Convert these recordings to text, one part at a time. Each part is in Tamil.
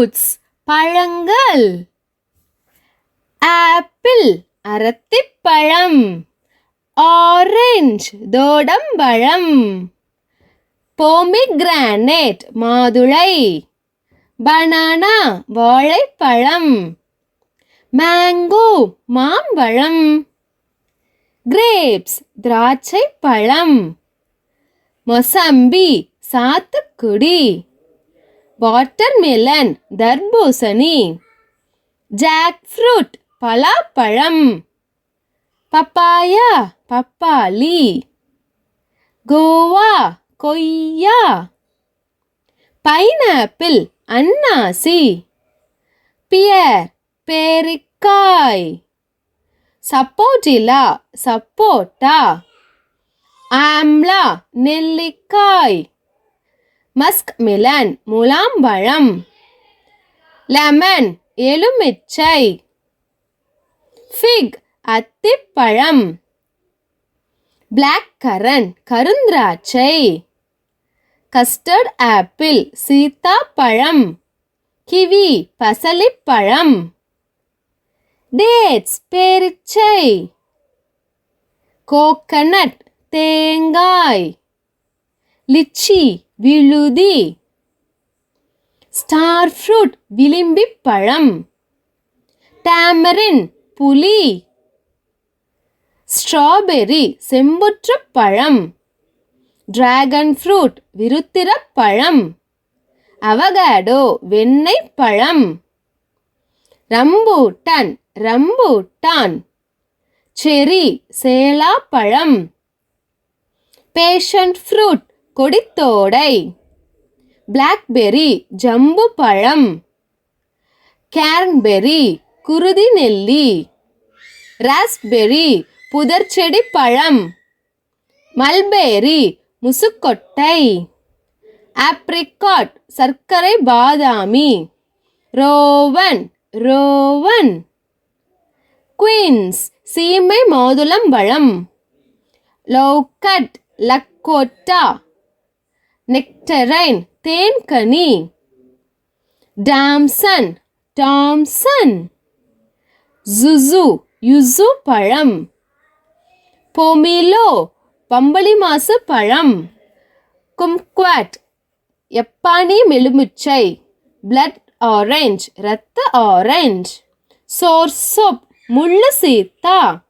ஃப்ரூட்ஸ் பழங்கள். ஆப்பிள் அரத்திப்பழம். ஆரஞ்சு தோடம்பழம். பொமிகிரானேட் மாதுளை. பனானா வாழைப்பழம். மேங்கோ மாம்பழம். கிரேப்ஸ் திராட்சை பழம். மொசம்பி சாத்துக்குடி. வாட்டர்மெலன் தர்பூசணி. ஜாக் ஃப்ரூட் பலாப்பழம். பப்பாயா பப்பாளி. கோவா கொய்யா. பைனாப்பிள் அன்னாசி. பியர் பேரிக்காய். சப்போட்டிலா சப்போட்டா. ஆம்லா நெல்லிக்காய். Musk Milan முலாம்பழம். லெமன் எலுமிச்சை. ஃபிக் அத்திப்பழம். பிளாக் கரண்ட் கருந்திராட்சை. கஸ்டர்ட் ஆப்பிள் சீத்தாப்பழம். கிவி பசலிப்பழம். டேட்ஸ் பேரிச்சை. கோகனட் தேங்காய். லிச்சி விழுதி. ஸ்டார் ஃப்ரூட் விளிம்பிப்பழம். டாமரின் புளி. ஸ்ட்ராபெர்ரி செம்புற்றுப்பழம். டிராகன் ஃப்ரூட் விருத்திரப்பழம். அவகாடோ வெண்ணெய்ப்பழம். ரம்பூட்டன் ரம்பூட்டான். செரி சேலாப்பழம். பேஷன் ஃப்ரூட் கொடித்தோடை. பிளாக்பெர்ரி ஜம்பு பழம். கேரன்பெர்ரி குருதி நெல்லி. ராஸ்பெர்ரி புதர்ச்செடி பழம். மல்பேரி முசுக்கொட்டை. ஆப்ரிகாட் சர்க்கரை பாதாமி. ரோவன் ரோவன். குயின்ஸ் சீமை மாதுளம்பழம். லோகட் லக்கோட்டா. நெக்டரைன் தேன்கனி. Damson damson. ஜுசு யுசு பழம். பொமிலோ பம்பளிமாசு பழம். கும்குவாட் யப்பானி எலுமிச்சை. பிளட் ஆரஞ்ச் இரத்த ஆரஞ்ச். சோர்சோப் முள்ளு சீத்தா.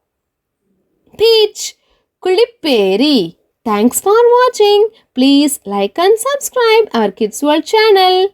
பீச் குளிப்பேரி. Thanks for watching. Please like and subscribe our Kids World channel.